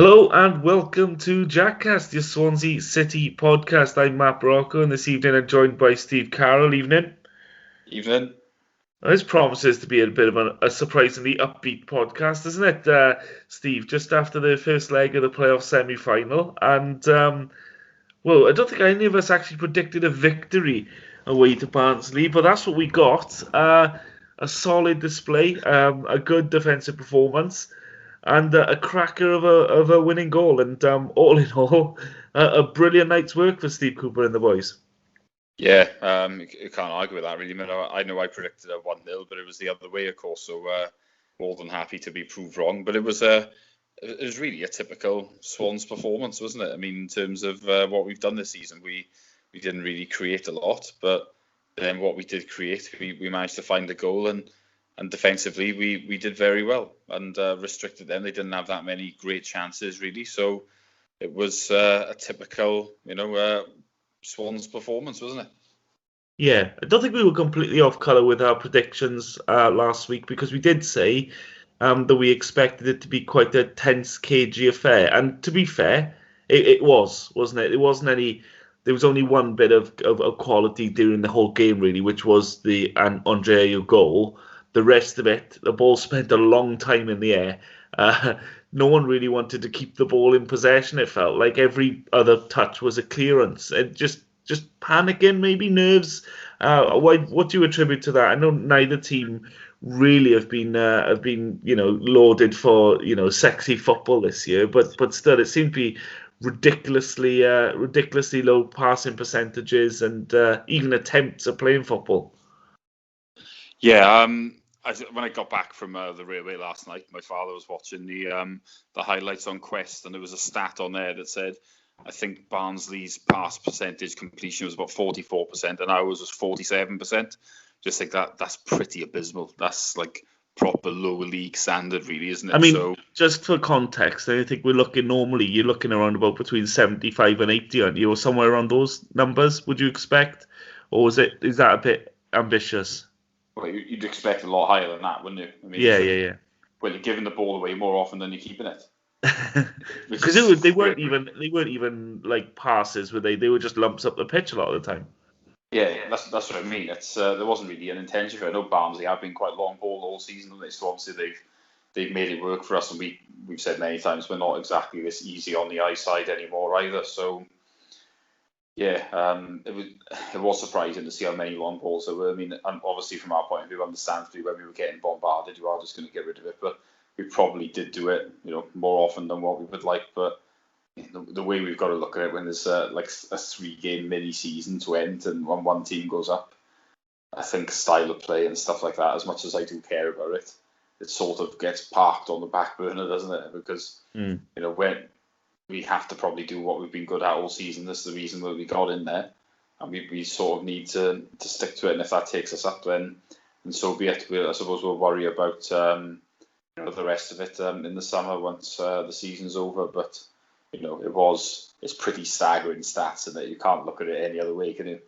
Hello and welcome to Jackcast, your Swansea City podcast. I'm Matt Brocco, and this evening I'm joined by Steve Carroll. Evening. Evening. This promises to be a bit of a surprisingly upbeat podcast, isn't it, Steve? Just after the first leg of the playoff semi-final, and well, I don't think any of us actually predicted a victory away to Barnsley, but that's what we got. A solid display, a good defensive performance, and a cracker of a winning goal. And all in all, a brilliant night's work for Steve Cooper and the boys. Yeah, you can't argue with that, really. I know I predicted a 1-0, but it was the other way, of course. So more than happy to be proved wrong. But it was really a typical Swans performance, wasn't it? I mean, in terms of what we've done this season, we didn't really create a lot, but then what we did create, we managed to find a goal, and defensively we did very well and restricted them. They didn't have that many great chances, really. So it was a typical, Swans performance, wasn't it? Yeah, I don't think we were completely off colour with our predictions last week, because we did say that we expected it to be quite a tense, cagey affair. And to be fair, it was, wasn't it? There was only one bit of quality during the whole game, really, which was the Andrea goal. The rest of it, the ball spent a long time in the air. No one really wanted to keep the ball in possession. It felt like every other touch was a clearance. It just panicking, maybe nerves. What do you attribute to that? I know neither team really have been lauded for sexy football this year, but still it seemed to be ridiculously low passing percentages and even attempts at playing football. Yeah, when I got back from the railway last night, my father was watching the highlights on Quest, and there was a stat on there that said, I think Barnsley's pass percentage completion was about 44%, and ours was 47%. Just think that's pretty abysmal. That's like proper lower league standard, really, isn't it? I mean, just for context, I think you're looking around about between 75 and 80, aren't you, or somewhere around those numbers? Would you expect, or is that a bit ambitious? Well, you'd expect a lot higher than that, wouldn't you? I mean, yeah. Well, you're giving the ball away more often than you're keeping it. Because they weren't even like passes, were they? They were just lumps up the pitch a lot of the time. Yeah, that's what I mean. It's there wasn't really an intention for it. I know Barnsley have been quite long ball all season, and so obviously they've made it work for us. And we've said many times we're not exactly this easy on the eye side anymore either. So yeah, it was surprising to see how many long balls there were. I mean, and obviously from our point of view, understandably, when we were getting bombarded, you are just going to get rid of it. But we probably did do it, more often than what we would like. But the way we've got to look at it when there's like a 3-game mini season to end and when one team goes up, I think style of play and stuff like that, as much as I do care about it, it sort of gets parked on the back burner, doesn't it? Because when we have to probably do what we've been good at all season, this is the reason that we got in there, and we sort of need to stick to it. And if that takes us up, then so be it. I suppose we'll worry about the rest of it in the summer once the season's over. But it's pretty staggering stats, and that you can't look at it any other way, can you?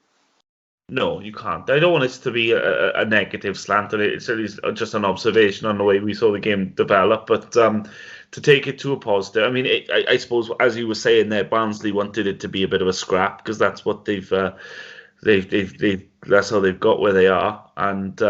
No, you can't. I don't want it to be a negative slant. It's just an observation on the way we saw the game develop. But to take it to a positive, I mean, I suppose, as you were saying there, Barnsley wanted it to be a bit of a scrap, because that's what they've that's how they've got where they are. And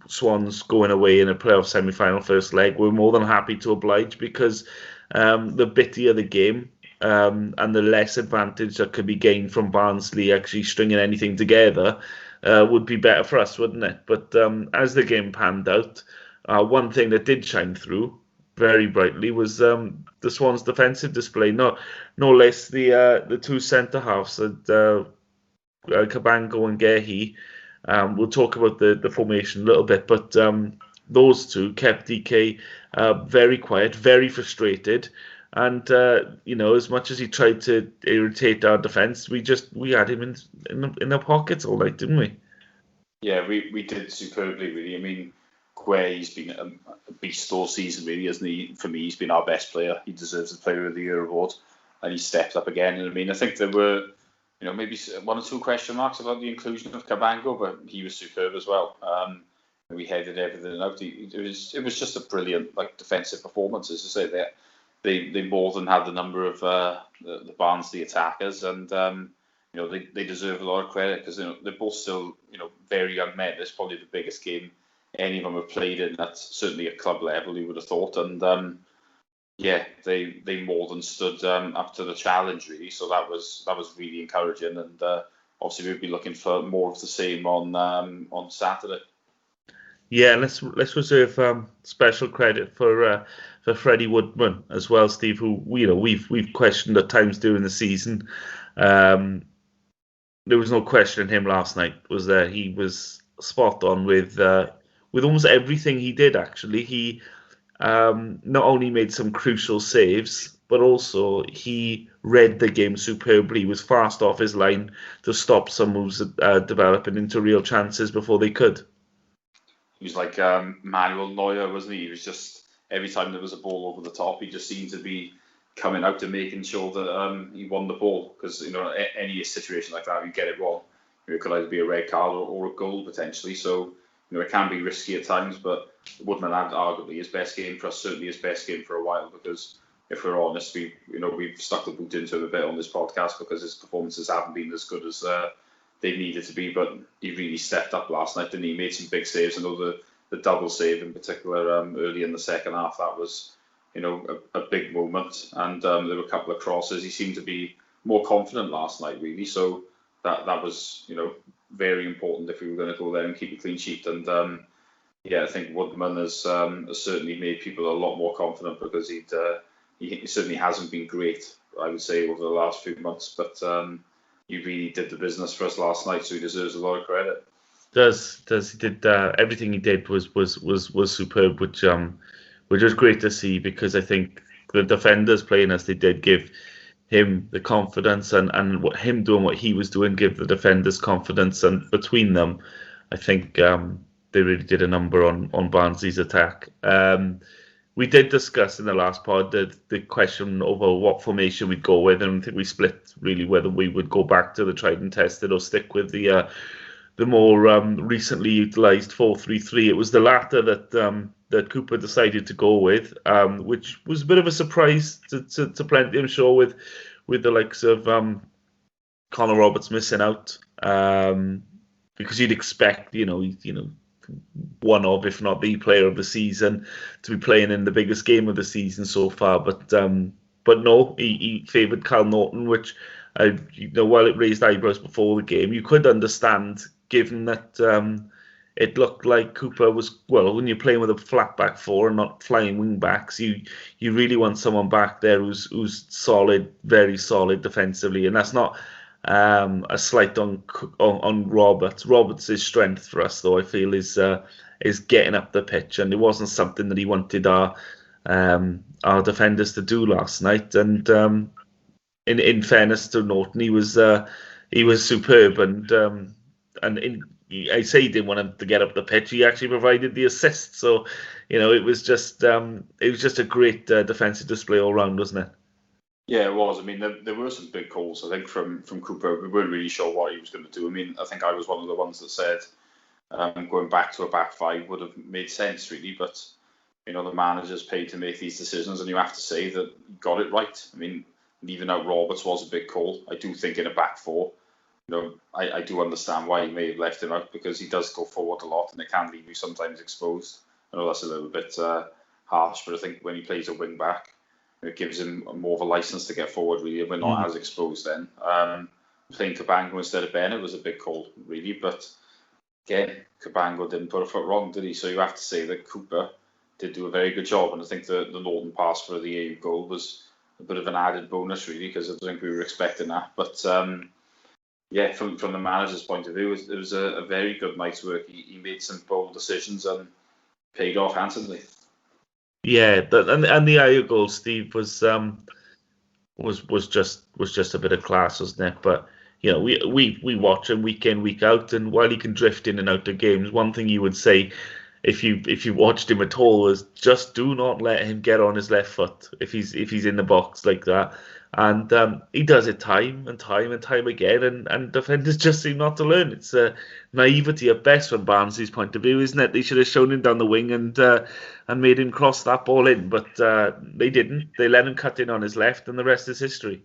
Swans going away in a playoff semi-final first leg, we're more than happy to oblige, because the bittier the game, and the less advantage that could be gained from Barnsley actually stringing anything together, would be better for us, wouldn't it? But as the game panned out, one thing that did shine through very brightly was the Swans' defensive display. No less the two centre halves, Cabango and Gehi. We'll talk about the formation a little bit, but those two kept DK very quiet, very frustrated. And as much as he tried to irritate our defence, we had him in the pockets all night, didn't we? Yeah, we did superbly, really. I mean, Gue's been a beast all season, really, hasn't he? For me, he's been our best player. He deserves the Player of the Year award, and he stepped up again. And I mean, I think there were, maybe one or two question marks about the inclusion of Cabango, but he was superb as well. We headed everything out. It was just a brilliant defensive performance, as I say. they more than had the number of the Barnsley attackers, and they deserve a lot of credit because they're both still very young men. It's probably the biggest game any of them have played in. That's certainly at club level, you would have thought, and they more than stood up to the challenge really. So that was really encouraging, and obviously we'll be looking for more of the same on Saturday. Yeah, let's reserve special credit for Freddie Woodman as well, Steve. Who we've questioned at times during the season. There was no questioning him last night, was there? He was spot on with almost everything he did. Actually, he not only made some crucial saves, but also he read the game superbly. He was fast off his line to stop some moves developing into real chances before they could. He was like Manuel Neuer, wasn't he? He was just, every time there was a ball over the top, he just seemed to be coming out to making sure that he won the ball. Because any situation like that, you get it wrong, it could either be a red card or a goal potentially. So it can be risky at times. But Woodman had arguably his best game for us, certainly his best game for a while. Because if we're honest, we've stuck the boot into him a bit on this podcast because his performances haven't been as good as they needed to be, but he really stepped up last night, and he made some big saves. I know the double save in particular early in the second half, that was a big moment, and there were a couple of crosses. He seemed to be more confident last night really, so that was very important if we were going to go there and keep a clean sheet. And I think Woodman has certainly made people a lot more confident because he certainly hasn't been great, I would say, over the last few months, but he really did the business for us last night, so he deserves a lot of credit. Does he did everything he did was superb, which was great to see, because I think the defenders playing as they did give him the confidence, and him doing what he was doing give the defenders confidence, and between them, I think they really did a number on Barnsley's attack. We did discuss in the last pod the question over what formation we'd go with, and I think we split really whether we would go back to the tried and tested or stick with the more recently utilised 4-3-3. It was the latter that Cooper decided to go with, which was a bit of a surprise to plenty, I'm sure, with the likes of Connor Roberts missing out, because you'd expect one of, if not the player of the season, to be playing in the biggest game of the season so far. But no, he favoured Cal Norton, which while it raised eyebrows before the game, you could understand, given that it looked like Cooper was, well, when you're playing with a flat back four and not flying wing backs, you really want someone back there who's solid, very solid defensively, and that's not a slight on Roberts. Roberts' strength for us, though, I feel is getting up the pitch, and it wasn't something that he wanted our defenders to do last night. And in fairness to Norton, he was superb, and I say he didn't want him to get up the pitch. He actually provided the assist, so it was just a great defensive display all round, wasn't it? Yeah, it was. I mean, there were some big calls, I think, from Cooper. We weren't really sure what he was going to do. I mean, I think I was one of the ones that said going back to a back five would have made sense, really. But, the manager's paid to make these decisions, and you have to say that he got it right. I mean, leaving out Roberts was a big call. I do think in a back four, I do understand why he may have left him out, because he does go forward a lot, and it can leave you sometimes exposed. I know that's a little bit harsh, but I think when he plays a wing back, it gives him more of a license to get forward, really, and we're not as exposed then. Playing Cabango instead of Bennett was a big call, really, but again, Cabango didn't put a foot wrong, did he? So you have to say that Cooper did do a very good job, and I think the Norton pass for the AU goal was a bit of an added bonus, really, because I don't think we were expecting that. But from the manager's point of view, it was a very good night's work. He made some bold decisions and paid off handsomely. Yeah, and the AU goal, Steve, was just a bit of class, wasn't it? But we watch him week in, week out, and while he can drift in and out of games, one thing you would say if you watched him at all, was just do not let him get on his left foot if he's in the box like that. And he does it time and time and time again, and defenders just seem not to learn. It's naivety at best from Barnsley's point of view, isn't it? They should have shown him down the wing and made him cross that ball in, but they didn't. They let him cut in on his left, and the rest is history.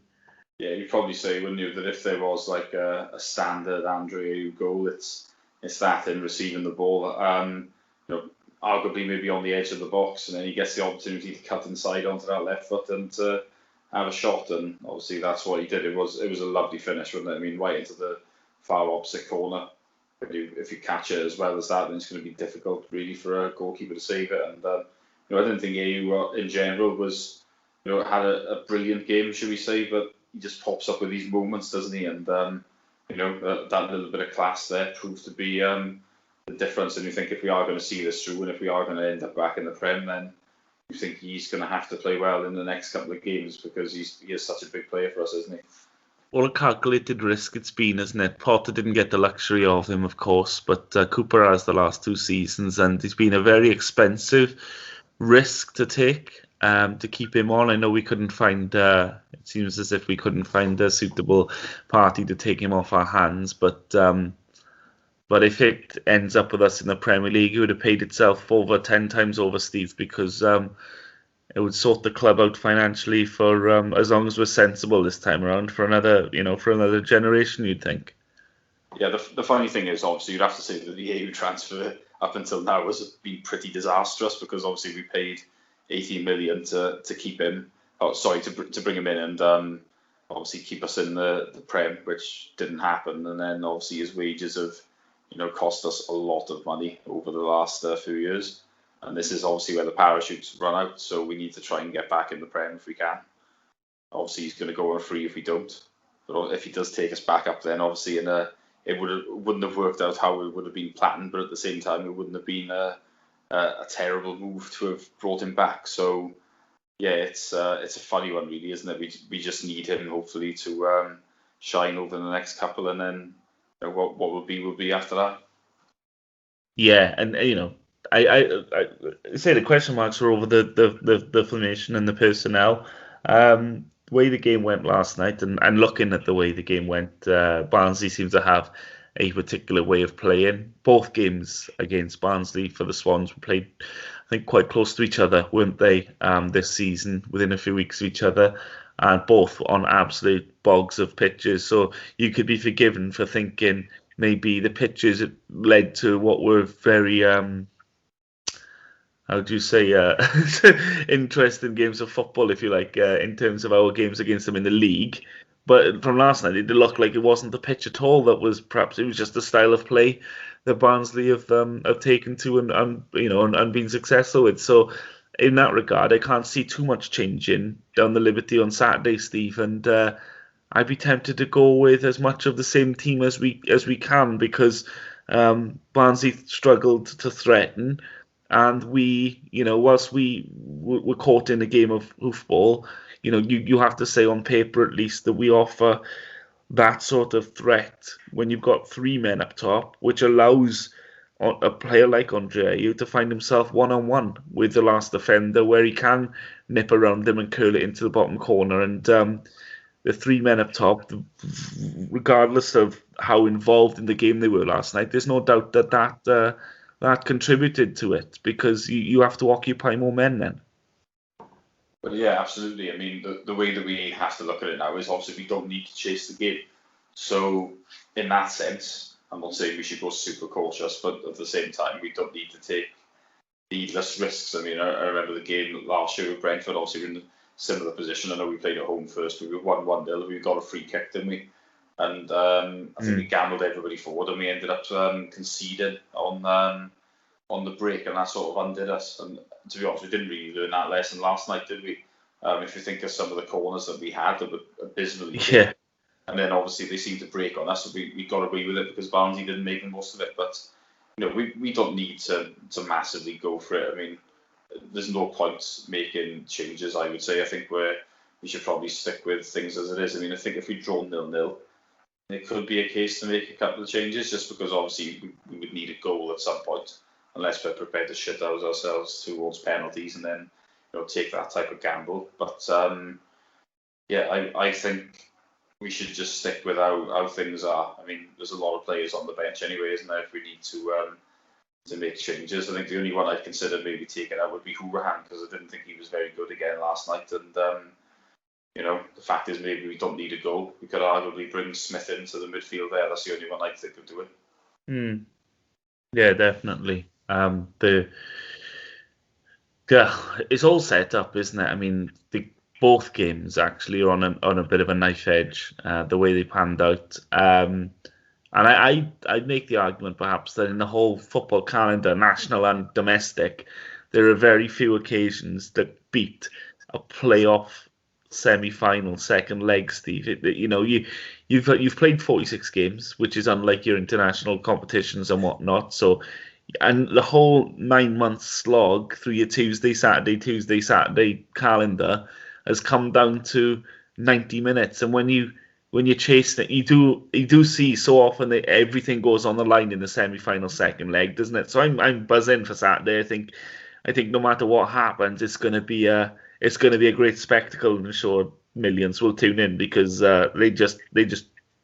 Yeah, you'd probably say, wouldn't you, that if there was like a standard Andre goal, it's that in receiving the ball. Arguably maybe on the edge of the box, and then he gets the opportunity to cut inside onto that left foot and have a shot. And obviously that's what he did. It was a lovely finish, wasn't it? I mean, right into the far opposite corner. If you catch it as well as that, then it's going to be difficult really for a goalkeeper to save it. And I didn't think AU in general was had a brilliant game, should we say, but he just pops up with these moments, doesn't he? And that little bit of class there proved to be the difference. And you think if we are going to see this through, and if we are going to end up back in the Prem, then you think he's going to have to play well in the next couple of games, because he is such a big player for us, isn't he? Well, a calculated risk it's been, isn't it? Potter didn't get the luxury of him, of course, but Cooper has the last 2 seasons, and he's been a very expensive risk to take to keep him on. I know we couldn't find, it seems as if we couldn't find a suitable party to take him off our hands, but if it ends up with us in the Premier League, it would have paid itself over 10 times over, Steve, because it would sort the club out financially for as long as we're sensible this time around for another generation, you'd think. Yeah, the funny thing is, obviously, you'd have to say that the AU transfer up until now has been pretty disastrous, because obviously we paid 18 million to keep him. To bring him in and obviously keep us in the Prem, which didn't happen. And then obviously his wages have cost us a lot of money over the last few years. And this is obviously where the parachutes run out, so we need to try and get back in the Prem if we can. Obviously, he's going to go on free if we don't. But if he does take us back up, then obviously it wouldn't have worked out how it would have been planned, but at the same time, it wouldn't have been a terrible move to have brought him back. So, yeah, it's a funny one, really, isn't it? We just need him, hopefully, to shine over the next couple, and then what will be after that. Yeah, and I say the question marks are over the formation and the personnel. The way the game went last night, and looking at the way the game went, Barnsley seems to have a particular way of playing. Both games against Barnsley for the Swans were played, I think, quite close to each other, weren't they, this season, within a few weeks of each other, and both on absolute bogs of pitches. So you could be forgiven for thinking maybe the pitches led to what were very, how do you say, interesting games of football, if you like, in terms of our games against them in the league. But from last night, it looked like it wasn't the pitch at all. It was just the style of play that Barnsley have taken to and been successful with. So in that regard, I can't see too much changing down the Liberty on Saturday, Steve. And I'd be tempted to go with as much of the same team as we can, because Barnsley struggled to threaten, and we, whilst we were caught in a game of hoofball, you have to say on paper at least that we offer that sort of threat when you've got 3 men up top, which allows a player like Andre to find himself one-on-one with the last defender, where he can nip around them and curl it into the bottom corner. And the 3 men up top, regardless of how involved in the game they were last night, there's no doubt that contributed to it, because you have to occupy more men then. But yeah, absolutely. I mean, the way that we have to look at it now is obviously we don't need to chase the game. So in that sense, I'm not saying we should go super cautious, but at the same time, we don't need to take needless risks. I mean, I remember the game last year with Brentford, obviously we were in a similar position. I know we played at home first. We were 1-1-0. We got a free kick, didn't we? And I think we gambled everybody forward, and we ended up conceding on the break, and that sort of undid us. And to be honest, we didn't really learn that lesson last night, did we? If you think of some of the corners that we had that were abysmally good, and then obviously they seemed to break on us, so we got away with it because Barnsley didn't make the most of it. But we don't need to massively go for it. I mean, there's no point making changes, I would say. I think we should probably stick with things as it is. I mean, I think if we draw 0-0, it could be a case to make a couple of changes, just because obviously we would need a goal at some point. unless we're prepared to shit ourselves towards penalties and then take that type of gamble. But I think we should just stick with how things are. I mean, there's a lot of players on the bench anyway, isn't there? If we need to make changes, I think the only one I'd consider maybe taking out would be Hourahan, because I didn't think he was very good again last night. And the fact is maybe we don't need a goal. We could arguably bring Smith into the midfield there. That's the only one I think of doing. Yeah, definitely. It's all set up, isn't it? I mean, both games actually are on a bit of a knife edge, the way they panned out. And I'd make the argument perhaps that in the whole football calendar, national and domestic, there are very few occasions that beat a playoff semi-final second leg, Steve. You've played 46 games, which is unlike your international competitions and whatnot. So, and the whole 9 month slog through your Tuesday, Saturday calendar has come down to 90 minutes. And when you chase it, you do see so often that everything goes on the line in the semi-final second leg, doesn't it? So I'm buzzing for Saturday. I think no matter what happens, it's going to be a great spectacle, and I'm sure millions will tune in because they just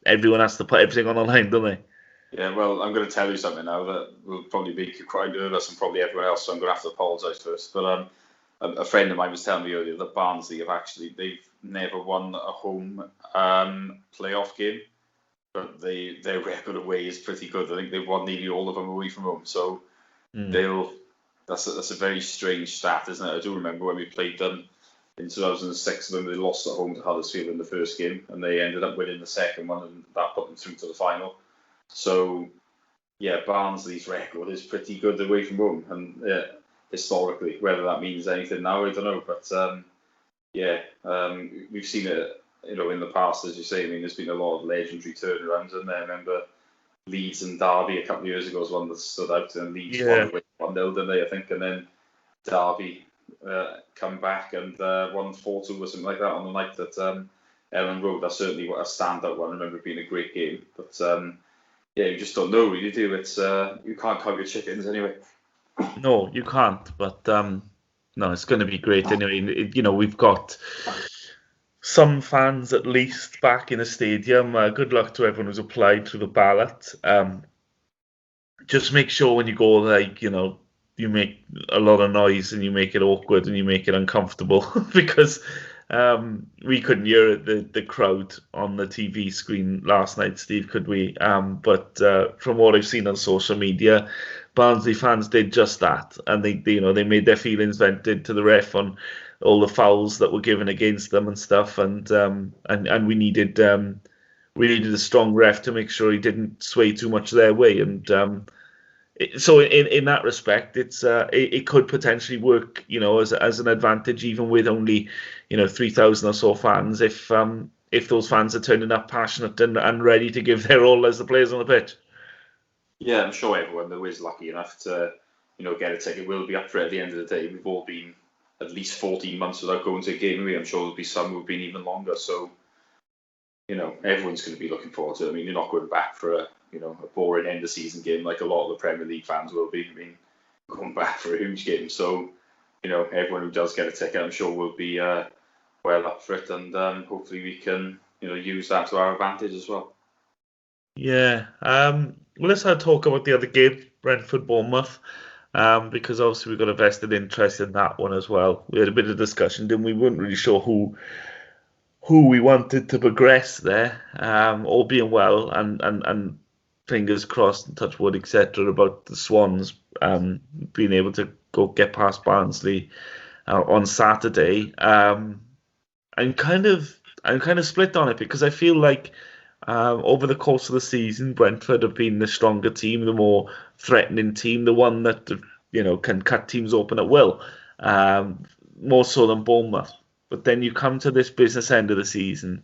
everyone has to put everything on the line, don't they? Yeah, well, I'm going to tell you something now that will probably make you quite nervous and probably everyone else, so I'm going to have to apologise first. But a friend of mine was telling me earlier that Barnsley they've never won a home playoff game, but their record away is pretty good. I think they've won nearly all of them away from home, so that's a very strange stat, isn't it? I do remember when we played them in 2006, when they lost at home to Huddersfield in the first game, and they ended up winning the second one, and that put them through to the final. So, yeah, Barnsley's record is pretty good away from home, and historically, whether that means anything now, I don't know. But we've seen it, in the past, as you say. I mean, there's been a lot of legendary turnarounds, and I remember Leeds and Derby a couple of years ago was one that stood out, and Leeds won away 1-0, didn't they? I think, and then Derby come back and won 4-2 or something like that on the night at Ellen Road. That's certainly a standout one. I remember it being a great game, but you just don't know, really, do you? It's you can't count your chickens anyway. No, you can't. But no, it's going to be great anyway. We've got some fans at least back in the stadium. Good luck to everyone who's applied through the ballot. Just make sure when you go, you make a lot of noise and you make it awkward and you make it uncomfortable because we couldn't hear the crowd on the TV screen last night, Steve, could we? But from what I've seen on social media, Barnsley fans did just that, and they made their feelings vented to the ref on all the fouls that were given against them and stuff, and we needed a strong ref to make sure he didn't sway too much their way, and so in that respect, it could potentially work, as an advantage, even with only 3,000 or so fans, if those fans are turning up passionate and ready to give their all as the players on the pitch. Yeah, I'm sure everyone who is lucky enough to get a ticket will be up for it at the end of the day. We've all been at least 14 months without going to a game. I'm sure there'll be some who've been even longer. So everyone's going to be looking forward to it. I mean, you're not going back for a boring end of season game like a lot of the Premier League fans will be. I mean, going back for a huge game. So, everyone who does get a ticket, I'm sure will be well up for it, and hopefully we can, use that to our advantage as well. Yeah. Well, let's talk about the other game, Brentford-Bournemouth, because obviously we've got a vested interest in that one as well. We had a bit of discussion, didn't we? We weren't really sure who we wanted to progress there, all being well, and fingers crossed and touch wood, etc., about the Swans being able to go get past Barnsley on Saturday. I'm kind of split on it because I feel like over the course of the season, Brentford have been the stronger team, the more threatening team, the one that can cut teams open at will, more so than Bournemouth. But then you come to this business end of the season,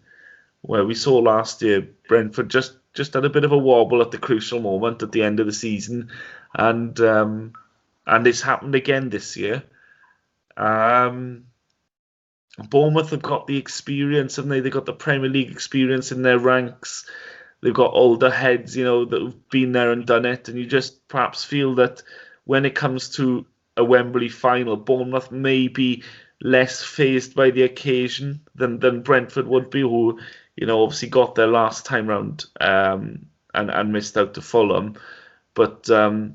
where we saw last year Brentford just had a bit of a wobble at the crucial moment at the end of the season, and it's happened again this year. Bournemouth have got the experience, haven't they? They've got the Premier League experience in their ranks. They've got older heads, that have been there and done it, and you just perhaps feel that when it comes to a Wembley final, Bournemouth may be less phased by the occasion than Brentford would be, who, obviously got there last time round and missed out to Fulham. But I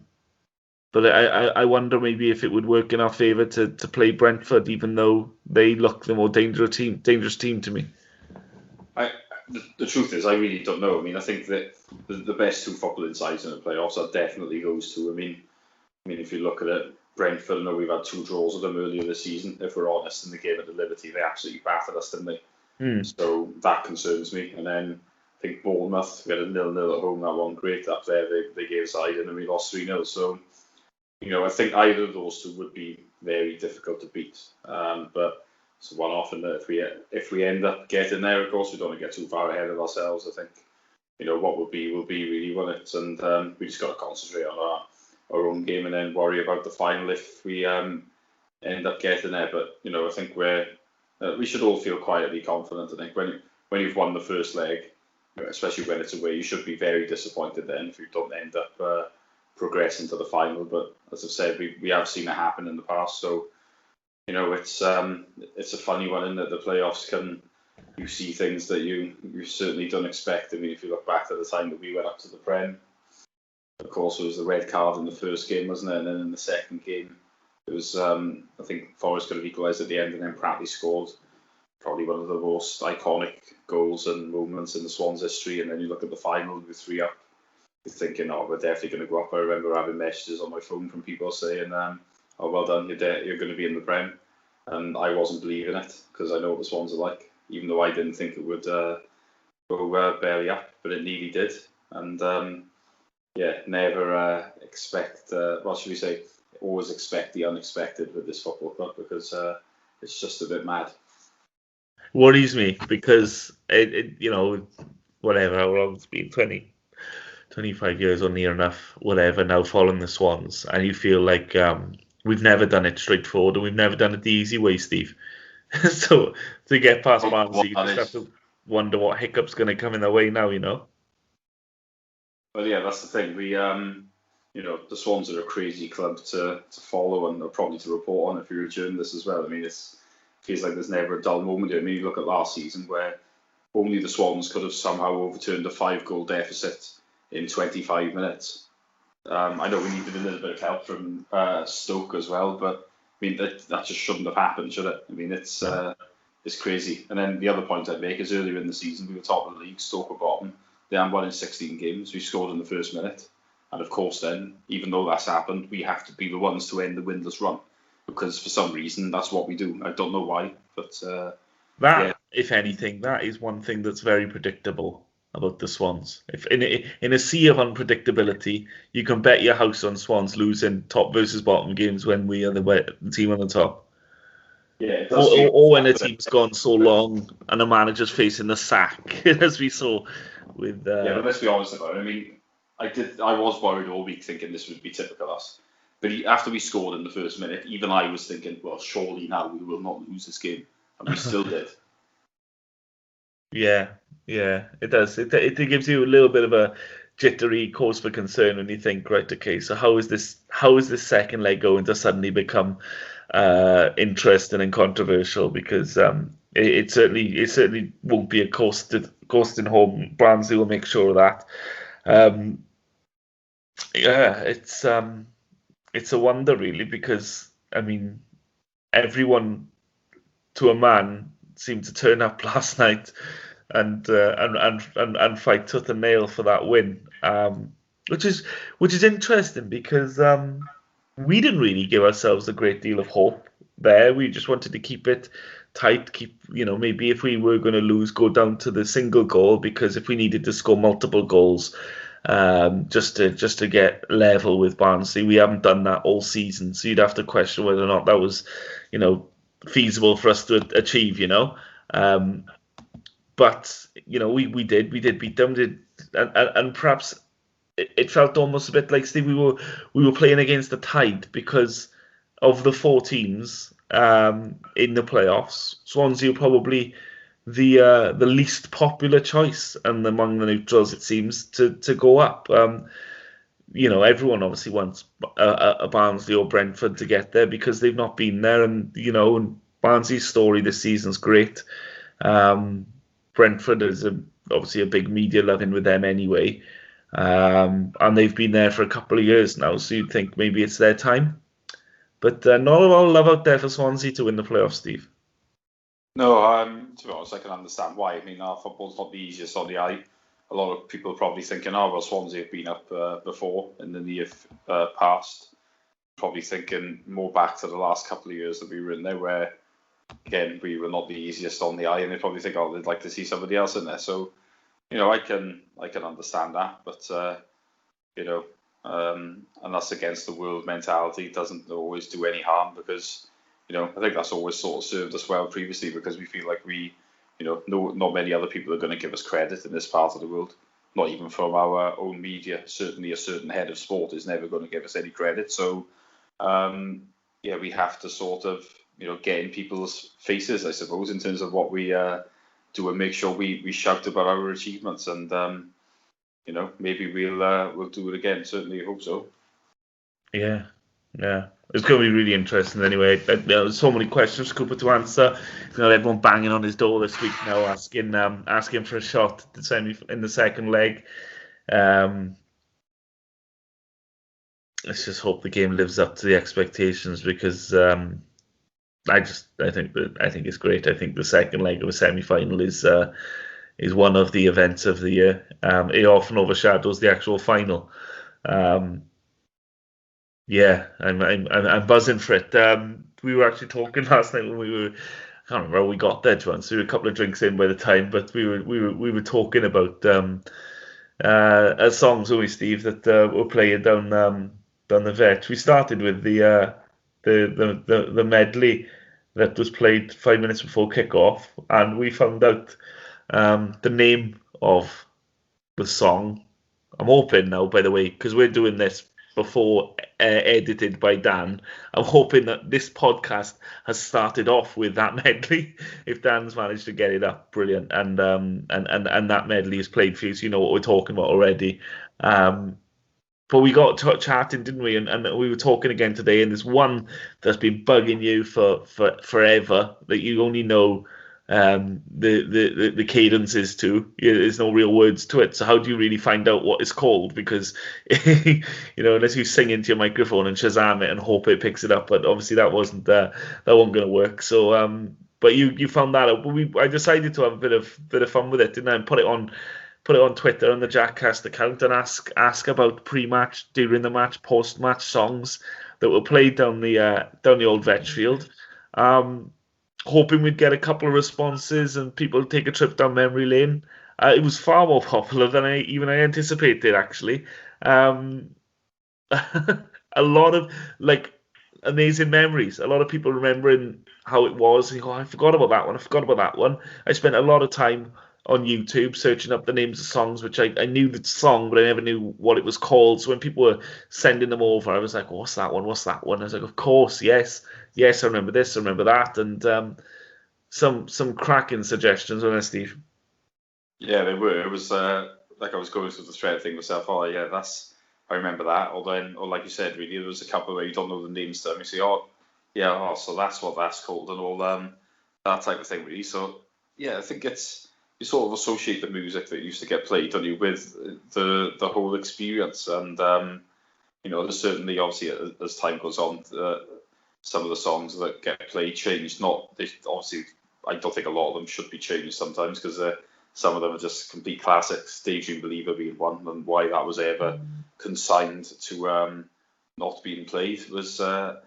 wonder maybe if it would work in our favour to play Brentford, even though they look the more dangerous team to me. The truth is, I really don't know. I mean, I think that the best two footballing sides in the playoffs are definitely those two. I mean, if you look at it, Brentford, I know we've had 2 draws with them earlier this season. If we're honest, in the game at the Liberty, they absolutely battered us, didn't they? So that concerns me. And then I think Bournemouth, we had a 0-0 at home, that one great up there. They gave us side and then we lost 3-0. So, I think either of those two would be very difficult to beat. But it's a one-off, and if we end up getting there, of course, we don't want to get too far ahead of ourselves. I think, what will be really, won't it? And we just got to concentrate on our own game and then worry about the final if we end up getting there. But I think we should all feel quietly confident. I think when you've won the first leg, especially when it's away, you should be very disappointed then if you don't end up progressing to the final. But as I've said, we have seen it happen in the past, so it's a funny one in that the playoffs you see things that you certainly don't expect. I mean, if you look back at the time that we went up to the Prem, of course, it was the red card in the first game, wasn't it? And then in the second game, it was, I think Forest could have equalised at the end, and then Pratley scored probably one of the most iconic goals and moments in the Swans history. And then you look at the final with 3 up, you're thinking, we're definitely going to go up. I remember having messages on my phone from people saying, well done, you're going to be in the Prem. And I wasn't believing it, because I know what the Swans are like, even though I didn't think it would go barely up, but it nearly did. And never expect, should we say, always expect the unexpected with this football club, because it's just a bit mad. Worries me, because whatever, it's been 25 years or near enough, whatever, now following the Swans, and you feel like we've never done it straightforward, and we've never done it the easy way, Steve. So to get past Barnsley, you just have to wonder what hiccup's going to come in their way now, Well, yeah, that's the thing. We, the Swans are a crazy club to follow and probably to report on if you're during this as well. I mean, it feels like there's never a dull moment here. I mean, you look at last season where only the Swans could have somehow overturned a 5-goal deficit in 25 minutes. I know we needed a little bit of help from Stoke as well, but I mean that just shouldn't have happened, should it? I mean it's crazy. And then the other point I'd make is earlier in the season we were top of the league, Stoke were bottom. They hadn't won in 16 games. We scored in the first minute, and of course then, even though that's happened, we have to be the ones to end the winless run, because for some reason that's what we do. I don't know why, but if anything, that is one thing that's very predictable about the Swans. If in a sea of unpredictability, you can bet your house on Swans losing top versus bottom games when we are the team on the top. Yeah, or when a team's gone so long and a manager's facing the sack, as we saw with. But let's be honest about it. I mean, I was worried all week thinking this would be typical us. But after we scored in the first minute, even I was thinking, well, surely now we will not lose this game, and we still did. Yeah, it does. It gives you a little bit of a jittery cause for concern when you think, right, okay, so how is this second leg going to suddenly become interesting and controversial? Because it certainly won't be a coasting home. Barnsley will make sure of that. It's a wonder really, because I mean everyone to a man seemed to turn up last night and fight tooth and nail for that win, which is interesting, because we didn't really give ourselves a great deal of hope there. We just wanted to keep it tight, maybe if we were going to lose, go down to the single goal, because if we needed to score multiple goals just to get level with Barnsley, we haven't done that all season, so you'd have to question whether or not that was feasible for us to achieve, but we did beat them, and perhaps it felt almost a bit like, Steve, we were playing against the tide, because of the 4 teams in the playoffs, Swansea were probably the least popular choice, and among the neutrals it seems to go up. everyone obviously wants a Barnsley or Brentford to get there because they've not been there, and and Barnsley's story this season's great. Brentford is obviously a big media loving with them anyway, and they've been there for a couple of years now, so you'd think maybe it's their time. But not a lot of love out there for Swansea to win the playoffs, Steve. No, to be honest, I can understand why. I mean, our football's not the easiest on the eye. A lot of people are probably thinking, oh, well, Swansea have been up before in the near past. Probably thinking more back to the last couple of years that we were in there, where, again, we were not the easiest on the eye, and they probably think, oh, they'd like to see somebody else in there. So, I can understand that, but, and that's against the world mentality. It doesn't always do any harm because, I think that's always sort of served us well previously because we feel like we, not many other people are going to give us credit in this part of the world. Not even from our own media. Certainly a certain head of sport is never going to give us any credit. So, we have to sort of, get in people's faces, I suppose, in terms of what we do and make sure we shout about our achievements. And, maybe we'll do it again. Certainly hope so. Yeah. It's going to be really interesting anyway. There's so many questions Cooper to answer. Everyone banging on his door this week now, asking for a shot in the second leg. Let's just hope the game lives up to the expectations because I think it's great. I think the second leg of a semi-final is one of the events of the year. It often overshadows the actual final. Yeah, I'm buzzing for it. We were actually talking last night when I can't remember how we got there, John. So we were a couple of drinks in by the time, but we were talking about songs, weren't we, Steve, that were playing down the vet. We started with the medley that was played 5 minutes before kick-off, and we found out the name of the song. I'm hoping now, by the way, because we're doing this before edited by Dan. I'm hoping that this podcast has started off with that medley. If Dan's managed to get it up, brilliant. And that medley is played for you, so you know what we're talking about already. But we got chatting, didn't we? And we were talking again today, and there's one that's been bugging you for forever that you only know the cadences to. There's no real words to it. So how do you really find out what it's called? Because unless you sing into your microphone and Shazam it and hope it picks it up, but obviously that wasn't going to work. So but you found that out. But I decided to have a bit of fun with it, didn't I? And put it on Twitter on the Jackcast account and ask about pre-match, during the match, post-match songs that were played down the old Vetchfield. Hoping we'd get a couple of responses and people take a trip down memory lane. It was far more popular than I anticipated, actually. A lot of amazing memories. A lot of people remembering how it was. I forgot about that one. I spent a lot of time on YouTube searching up the names of songs, which I knew the song, but I never knew what it was called. So when people were sending them over, I was like, what's that one? I was like, of course, yes, I remember this, I remember that. And some cracking suggestions, wasn't it, Steve? Yeah, they were. It was like I was going through the thread thing myself. Oh, yeah, I remember that. Or like you said, really, there was a couple where you don't know the names to them. You say, so that's what that's called, and all that type of thing, really. So, yeah, I think you sort of associate the music that used to get played, don't you, with the whole experience. And, there's certainly, obviously, as time goes on, some of the songs that get played changed. Obviously, I don't think a lot of them should be changed sometimes because some of them are just complete classics. Daydream Believer being one, and why that was ever consigned to not being played was, I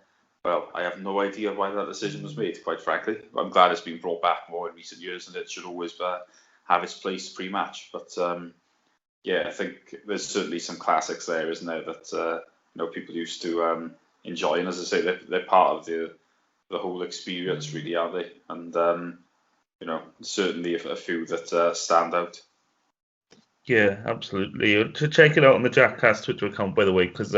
have no idea why that decision was made, quite frankly. I'm glad it's been brought back more in recent years, and it should always have its place pre-match. But I think there's certainly some classics there, isn't there, that people used to enjoy. And as I say, they're part of the whole experience, really, aren't they? And certainly a few that stand out. Yeah, absolutely. To check it out on the Jackcast Twitter account, by the way, because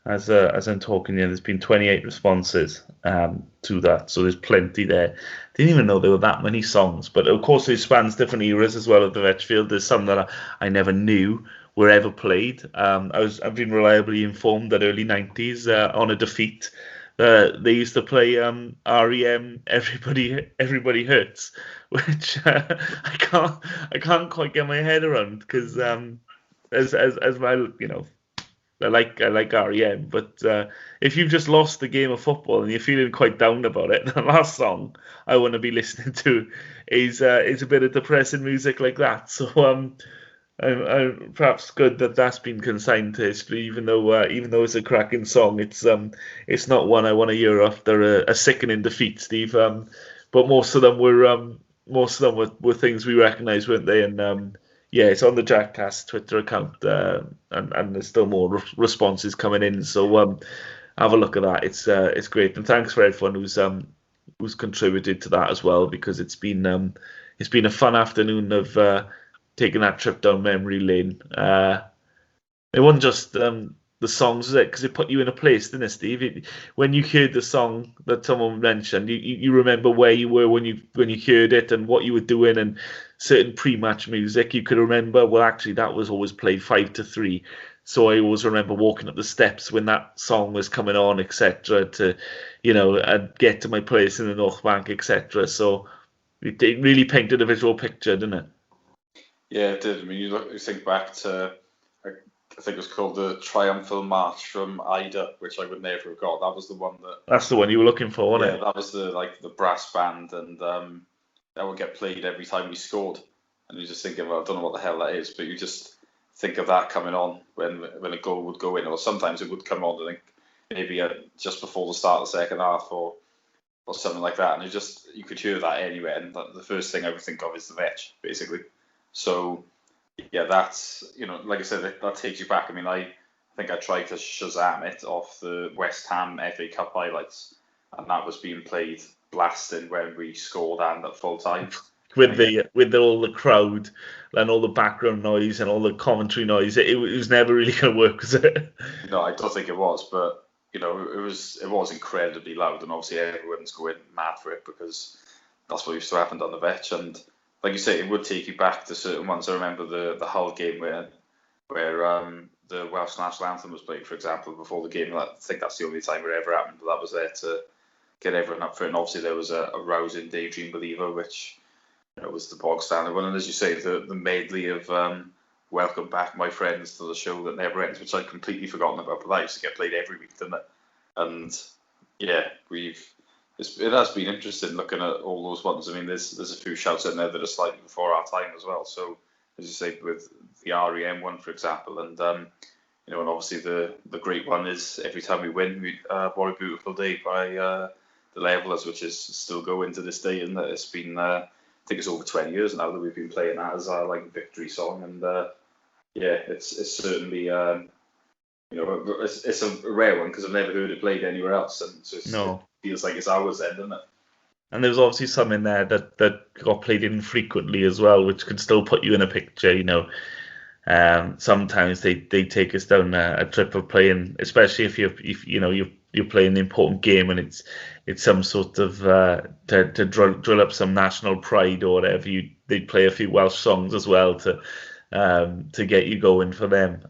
as I'm talking here, there's been 28 responses to that, so there's plenty there. Didn't even know there were that many songs, but of course it spans different eras as well at the Vetchfield. There's some that I never knew were ever played. I've been reliably informed that early 90s on a defeat, they used to play REM Everybody Hurts, which I can't quite get my head around because as my I like REM, but if you've just lost the game of football and you're feeling quite down about it, the last song I want to be listening to is a bit of depressing music like that. So perhaps good that that's been consigned to history, even though it's a cracking song, it's not one I want to hear after a sickening defeat, Steve. But most of them were things we recognise, weren't they? And yeah, it's on the Jackcast Twitter account, and there's still more responses coming in. So have a look at that. It's great, and thanks for everyone who's contributed to that as well, because it's been a fun afternoon of taking that trip down memory lane. It wasn't just the songs, was it? Because it put you in a place, didn't it, Steve? When you heard the song that someone mentioned, you remember where you were when you heard it and what you were doing, and certain pre-match music. You could remember, well, actually, that was always played 5-3. So I always remember walking up the steps when that song was coming on, etc., to, I'd get to my place in the North Bank, etc. So it really painted a visual picture, didn't it? Yeah, it did. I mean, you think back to, I think it was called the Triumphal March from Ida, which I would never have got. That was the one that. That's the one you were looking for, wasn't it? Yeah, that was the brass band, and that would get played every time we scored. And you just think of, I don't know what the hell that is, but you just think of that coming on when a goal would go in, or sometimes it would come on, I think, maybe just before the start of the second half, or something like that. And you could hear that anywhere, and the first thing I would think of is the Vetch, basically. So, yeah, that's, like I said, that takes you back. I mean, I think I tried to Shazam it off the West Ham FA Cup highlights, and that was being played blasting when we scored and at full time. With all the crowd and all the background noise and all the commentary noise, it was never really going to work, was it? No, I don't think it was, but it was incredibly loud, and obviously everyone's going mad for it because that's what used to happen on the Vetch. And like you say, it would take you back to certain ones. I remember the Hull game where the Welsh national anthem was played, for example, before the game. I think that's the only time it ever happened, but that was there to get everyone up for it. And obviously there was a rousing Daydream Believer, which was the bog standard one. And as you say, the medley of Welcome Back, My Friends, to the Show That Never Ends, which I'd completely forgotten about, but that used to get played every week, didn't it? And yeah, it has been interesting looking at all those ones. I mean, there's a few shouts in there that are slightly before our time as well. So, as you say, with the REM one, for example, and and obviously the great one is Every Time We Win, What a Beautiful Day by the Levellers, which is still going to this day, and it's been I think it's over 20 years now that we've been playing that as our victory song, and yeah, it's certainly it's a rare one because I've never heard it played anywhere else, and so it feels like it's ours then, doesn't it? And there was obviously some in there that got played infrequently as well, which could still put you in a picture. Sometimes they take us down a trip of playing, especially if you're playing an important game and it's some sort of to drill up some national pride or whatever. They play a few Welsh songs as well to get you going for them,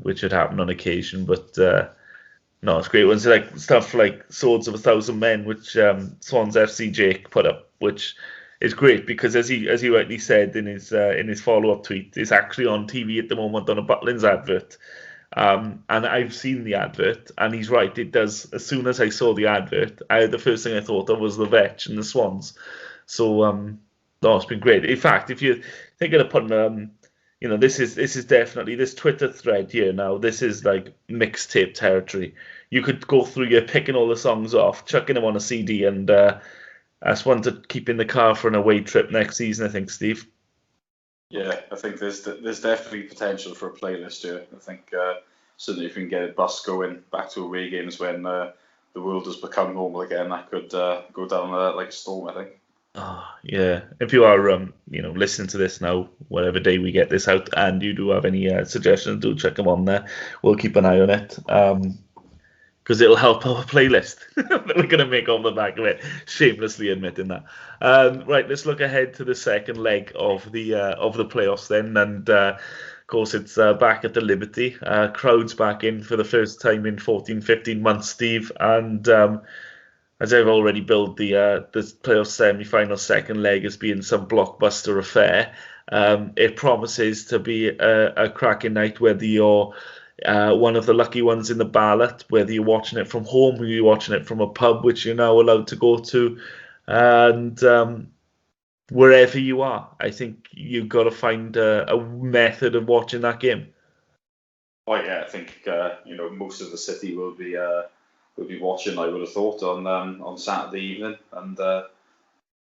which would happen on occasion. But no, it's great ones like stuff like Swords of a Thousand Men, which Swans FC Jake put up, which is great because as he rightly said in his follow-up tweet, it's actually on TV at the moment on a Butlins advert. And I've seen the advert, and he's right. It does. As soon as I saw the advert, the first thing I thought of was the Vetch and the Swans. So no, it's been great. In fact, if you're thinking of putting this is definitely this Twitter thread here now. This is like mixtape territory. You could go through, you're picking all the songs off, chucking them on a CD, and that's one to keep in the car for an away trip next season, I think, Steve. Yeah, I think there's definitely potential for a playlist here. I think certainly if we can get a bus going back to away games when the world has become normal again, that could go down like a storm, I think. Oh, yeah. If you are, listening to this now, whatever day we get this out, and you do have any suggestions, do check them on there. We'll keep an eye on it, because it'll help our playlist that we're going to make off the back of it. Shamelessly admitting that. Right, let's look ahead to the second leg of the playoffs then, and course, it's back at the Liberty. Crowds back in for the first time in 14, 15 months, Steve. And as I've already billed the playoff semi-final second leg as being some blockbuster affair, it promises to be a cracking night, whether you're one of the lucky ones in the ballot, whether you're watching it from home, whether you're watching it from a pub, which you're now allowed to go to, and wherever you are. I think you've got to find a method of watching that game. Oh yeah, I think most of the city will be watching. I would have thought on Saturday evening, and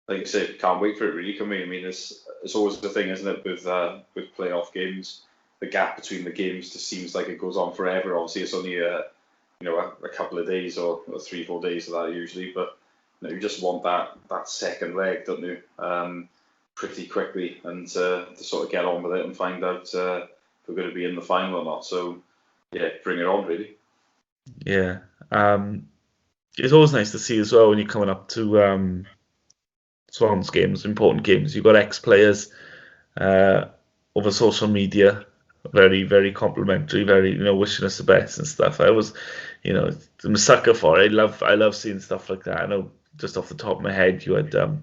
like I say, can't wait for it. Really, can we? I mean, it's always the thing, isn't it, with playoff games? The gap between the games just seems like it goes on forever. Obviously, it's only a couple of days or 3-4 days of that usually, but you just want that second leg, don't you? Pretty quickly, and to sort of get on with it and find out if we're going to be in the final or not. So yeah, bring it on, really. Yeah, it's always nice to see as well when you're coming up to Swans games, important games. You've got ex-players over social media, very, very complimentary, very, wishing us the best and stuff. I'm a sucker for it. I love seeing stuff like that. I know just off the top of my head, you had, the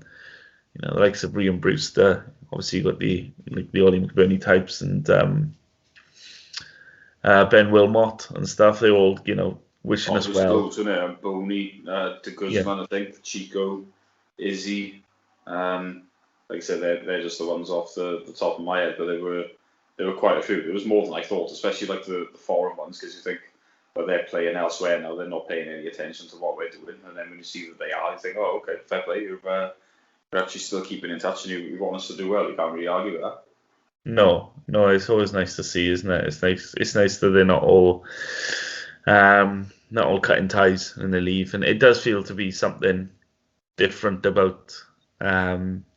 likes of Rian Brewster. Obviously, you got the Ollie McBurney types and Ben Wilmot and stuff. They're all, wishing us well. Loads, isn't it? And Boney, De Guzman, I think, Chico, Izzy. Like I said, they're just the ones off the top of my head, but there were quite a few. It was more than I thought, especially like the foreign ones, because you think, well, they're playing elsewhere now, they're not paying any attention to what we're doing, and then when you see that they are, you think, oh, okay, fair play, you're actually still keeping in touch, and you want us to do well. You can't really argue with that. No, it's always nice to see, isn't it? It's nice that they're not all cutting ties and they leave, and it does feel to be something different about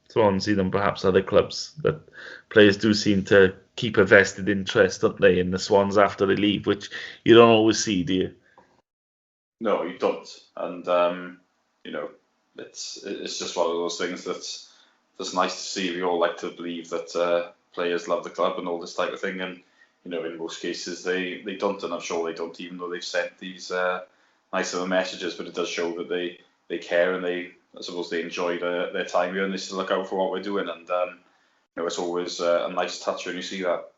Swansea than perhaps other clubs, that players do seem to keep a vested interest, don't they, in the Swans after they leave, which you don't always see, do you? No, you don't, and it's just one of those things that's nice to see. We all like to believe that players love the club and all this type of thing, and in most cases they don't, and I'm sure they don't, even though they've sent these nice little messages. But it does show that they care, and I suppose they enjoy their time here, and they still look out for what we're doing, and it's always a nice touch when you see that.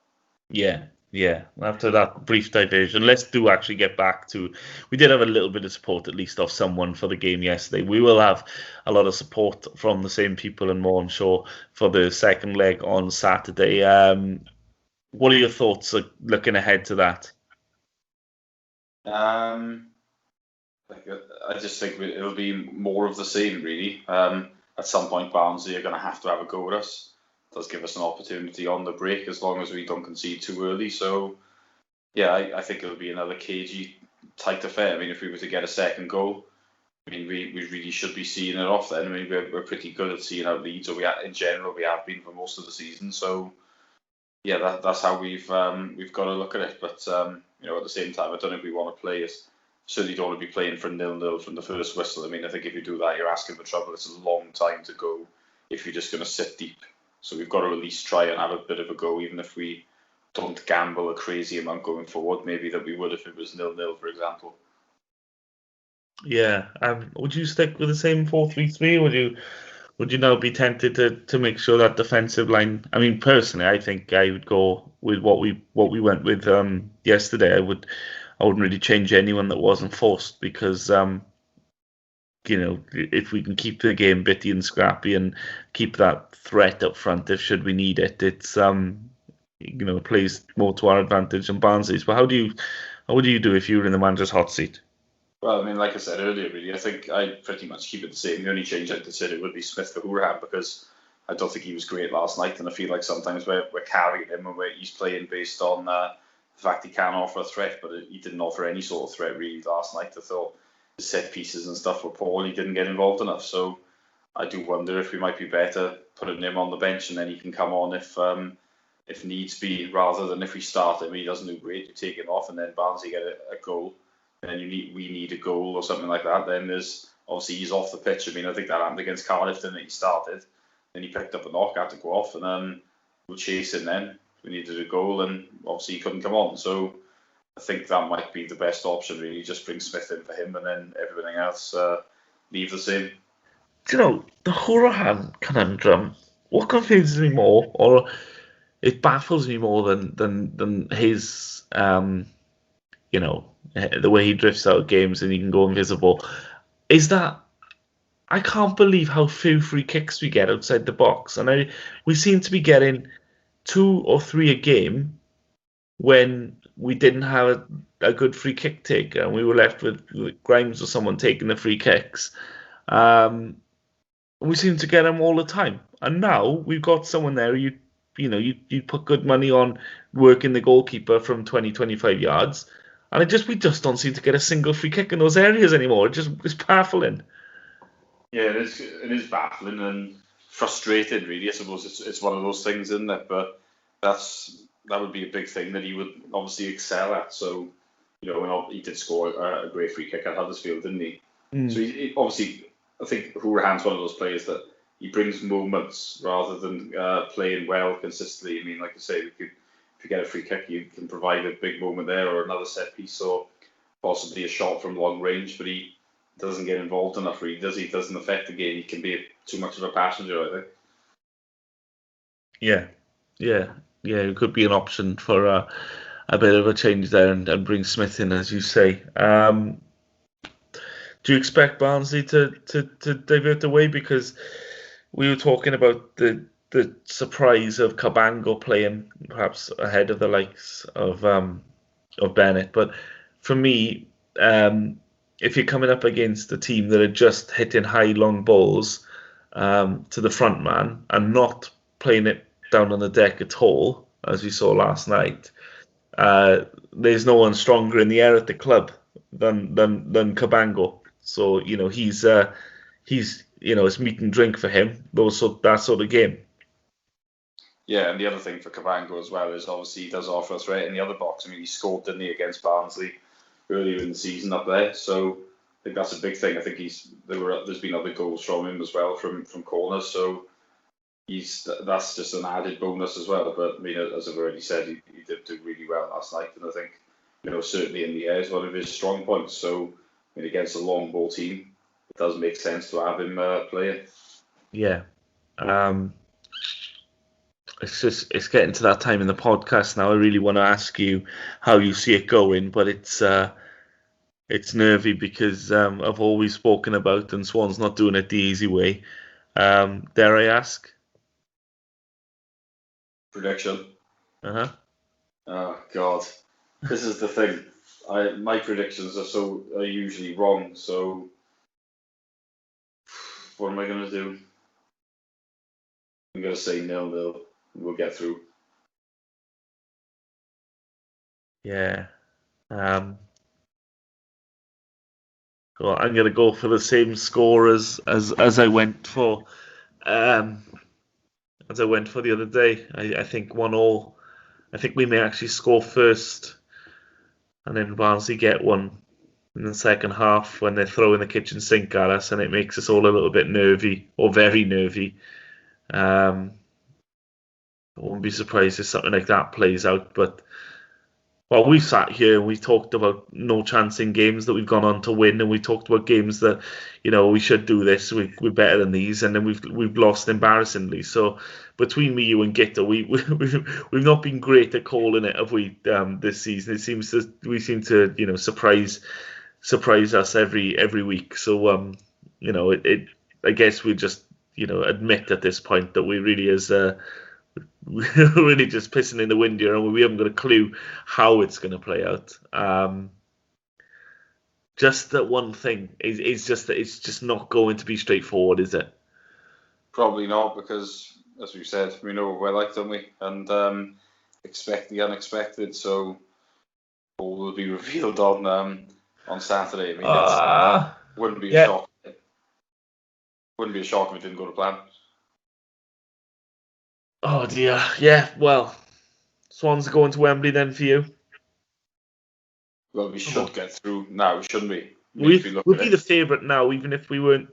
Yeah. After that brief diversion, let's do actually get back to. We did have a little bit of support, at least, of someone for the game yesterday. We will have a lot of support from the same people and more, I'm sure, for the second leg on Saturday. What are your thoughts looking ahead to that? I just think it'll be more of the same, really. At some point, Barnsley are going to have a go at us. It does give us an opportunity on the break, as long as we don't concede too early. So, yeah, I think it'll be another cagey, tight affair. I mean, if we were to get a second goal, I mean, we really should be seeing it off then. I mean, we're pretty good at seeing out leads, or in general, we have been for most of the season. So, yeah, that's how we've got to look at it. But at the same time, I don't know if we want to play it. Certainly don't want to be playing for 0-0 from the first whistle. I mean, I think if you do that, you're asking for trouble. It's a long time to go if you're just going to sit deep. So we've got to at least try and have a bit of a go, even if we don't gamble a crazy amount going forward. Maybe that we would if it was 0-0, for example. Yeah. Would you stick with the same 4-3-3? Would you now be tempted to make sure that defensive line? I mean, personally, I think I would go with what we went with yesterday. I wouldn't really change anyone that wasn't forced, because if we can keep the game bitty and scrappy and keep that threat up front if should we need it, it's plays more to our advantage than Barnsley's. But what do you do if you were in the manager's hot seat? Well, I mean, like I said earlier, really, I think I'd pretty much keep it the same. The only change I'd consider would be Smith for Hoorham, because I don't think he was great last night, and I feel like sometimes we're carrying him and he's playing based on the fact he can offer a threat, but he didn't offer any sort of threat really last night. I thought the set pieces and stuff were poor, and he didn't get involved enough. So I do wonder if we might be better putting him on the bench, and then he can come on if needs be, rather than if we start him, he doesn't do great, you take him off, and then Barnsley get a goal, and then we need a goal or something like that. Then there's obviously he's off the pitch. I mean, I think that happened against Cardiff, didn't it? He started, then he picked up a knock, had to go off, and we'll chase him then. we needed a goal, and obviously he couldn't come on. So I think that might be the best option, really. Just bring Smith in for him, and then everything else leave the same. Do you know, the Horahan conundrum, what confuses me more, or it baffles me more than his, the way he drifts out of games and he can go invisible, is that I can't believe how few free kicks we get outside the box. And we seem to be getting 2 or 3 a game when we didn't have a good free kick taker and we were left with Grimes or someone taking the free kicks. We seem to get them all the time. And now we've got someone there you put good money on working the goalkeeper from 20-25 yards. And we just don't seem to get a single free kick in those areas anymore. It's baffling. Yeah, it is baffling and frustrating, really. I suppose it's one of those things, isn't it? But that would be a big thing that he would obviously excel at. So, when he did score a great free kick at Huddersfield, didn't he? So he obviously, I think Hourahan's one of those players that he brings moments rather than playing well consistently. I mean, like I say, if you get a free kick, you can provide a big moment there, or another set piece, or possibly a shot from long range. But he doesn't get involved enough, really, does he? Doesn't affect the game. He can be too much of a passenger, I think. Yeah. It could be an option for a bit of a change there and bring Smith in, as you say. Do you expect Barnsley to divert away? Because we were talking about the surprise of Cabango playing perhaps ahead of the likes of Bennett. But for me, if you're coming up against a team that are just hitting high long balls to the front man and not playing it down on the deck at all, as we saw last night, there's no one stronger in the air at the club than Cabango. So he's it's meat and drink for him. That sort of game. Yeah, and the other thing for Cabango as well is obviously he does offer a threat in the other box. I mean, he scored, didn't he, against Barnsley earlier in the season up there. So I think that's a big thing. I think there's been other goals from him as well from corners. So that's just an added bonus as well. But I mean, as I've already said, he did do really well last night, and I think certainly in the air is one of his strong points. So I mean, against a long ball team, it does make sense to have him playing. Yeah. It's getting to that time in the podcast now. I really want to ask you how you see it going, but it's nervy because I've always spoken about and Swan's not doing it the easy way. Dare I ask? Prediction. Oh God, this is the thing. My predictions are usually wrong. So what am I going to do? I'm going to say 0-0. We'll get through. Yeah. Well, I'm going to go for the same score as I went for the other day. I think 1-1. I think we may actually score first, and then Barnsley get one in the second half when they're throwing the kitchen sink at us, and it makes us all a little bit nervy, or very nervy. I won't be surprised if something like that plays out, but we sat here and we talked about no chance in games that we've gone on to win, and we talked about games that we should do this, we're better than these, and then we've lost embarrassingly. So between me, you, and Gitter, we've not been great at calling it, have we? This season, we seem to surprise us every week. So I guess we just admit at this point that we really is. We're really just pissing in the wind here, and we haven't got a clue how it's going to play out. Just that one thing is just that it's just not going to be straightforward, is it? Probably not, because as we've said, we know what we're like, don't we? And expect the unexpected. So all will be revealed on Saturday. I mean, wouldn't be a shock. Wouldn't be a shock if it didn't go to plan. Oh dear, yeah. Well, Swans are going to Wembley then for you. Well, we should get through now, shouldn't we? We'll be the favourite now, even if we weren't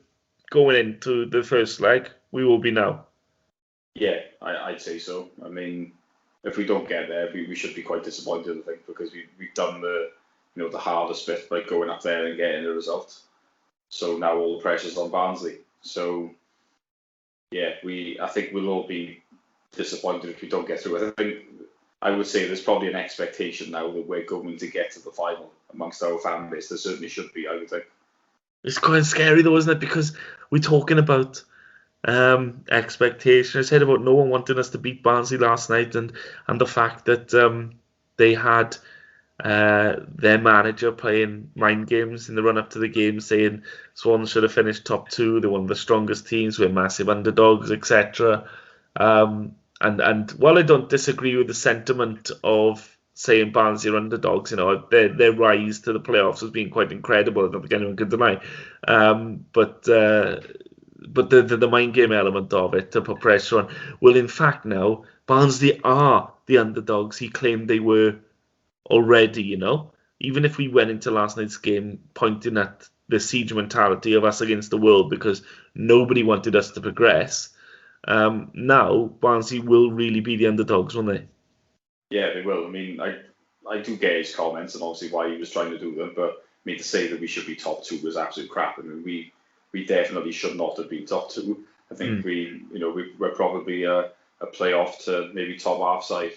going into the first leg. We will be now. Yeah, I'd say so. I mean, if we don't get there, we should be quite disappointed, I think, because we've done the hardest bit by going up there and getting the result. So now all the pressure's on Barnsley. So yeah, I think we'll all be disappointed if we don't get through. I would say there's probably an expectation now that we're going to get to the final amongst our fan base. There certainly should be, I would think. It's quite scary though, isn't it? Because we're talking about expectation. I said about no one wanting us to beat Barnsley last night, and the fact that they had their manager playing mind games in the run up to the game, saying Swans should have finished top 2. They're one of the strongest teams. We're massive underdogs, etc. And while I don't disagree with the sentiment of saying Barnsley are underdogs, their rise to the playoffs has been quite incredible. I don't think anyone can deny. But the mind game element of it to put pressure on. Well, in fact, now Barnsley are the underdogs he claimed they were already. Even if we went into last night's game pointing at the siege mentality of us against the world because nobody wanted us to progress. Now Barnsley will really be the underdogs, won't they? Yeah, they will. I mean, I do get his comments and obviously why he was trying to do them, but I mean, to say that we should be top 2 was absolute crap. I mean, we definitely should not have been top 2. I think we're probably a playoff to maybe top half side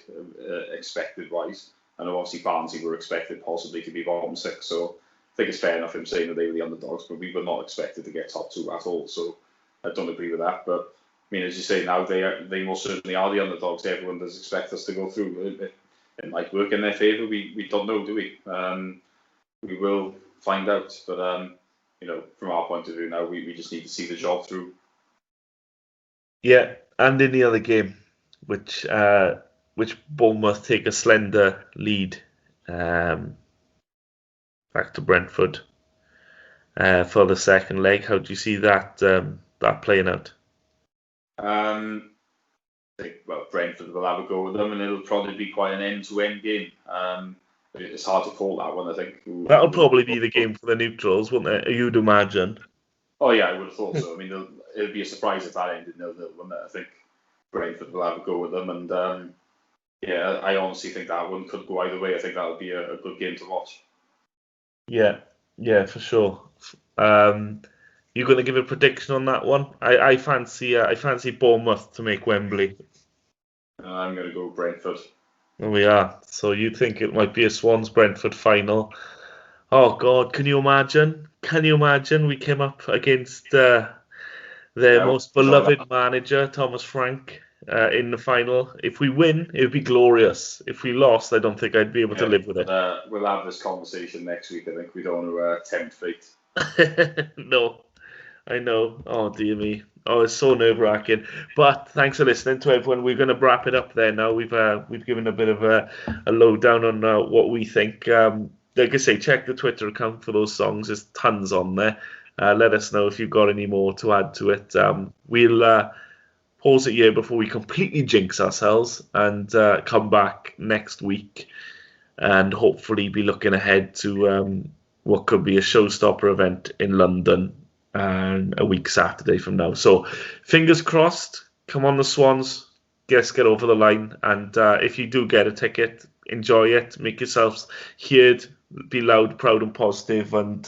expected wise. I know obviously Barnsley were expected possibly to be bottom 6, so I think it's fair enough him saying that they were the underdogs, but we were not expected to get top 2 at all. So I don't agree with that. But I mean, as you say, now they most certainly are the underdogs. Everyone does expect us to go through. It might work in their favour. We don't know, do we? We will find out. But from our point of view now, we just need to see the job through. Yeah, and in the other game, which Bournemouth take a slender lead back to Brentford for the second leg. How do you see that playing out? I think Brentford will have a go with them, and it'll probably be quite an end-to-end game. It's hard to call that one, I think. That'll probably be the game for the neutrals, wouldn't it? You'd imagine. Oh yeah, I would have thought so. I mean, it'll be a surprise if that ended 0-0, wouldn't it? I think Brentford will have a go with them, and I honestly think that one could go either way. I think that would be a good game to watch. Yeah, for sure. You're going to give a prediction on that one? I fancy Bournemouth to make Wembley. I'm going to go Brentford. There we are. So you think it might be a Swans-Brentford final? Oh God, can you imagine? We came up against their most beloved manager, Thomas Frank, in the final. If we win, it would be glorious. If we lost, I don't think I'd be able to live with it. We'll have this conversation next week. I think we don't want to tempt fate. No, I know. Oh dear me. Oh, it's so nerve-wracking. But thanks for listening to everyone. We're going to wrap it up there now. We've given a bit of a lowdown on what we think. Like I say, check the Twitter account for those songs. There's tons on there. Let us know if you've got any more to add to it. We'll pause it here before we completely jinx ourselves and come back next week and hopefully be looking ahead to what could be a showstopper event in London and a week Saturday from now. So fingers crossed, come on the Swans, get over the line, and if you do get a ticket, enjoy it, make yourselves heard, be loud, proud and positive. And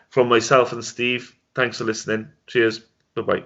from myself and Steve, thanks for listening. Cheers. Bye-bye.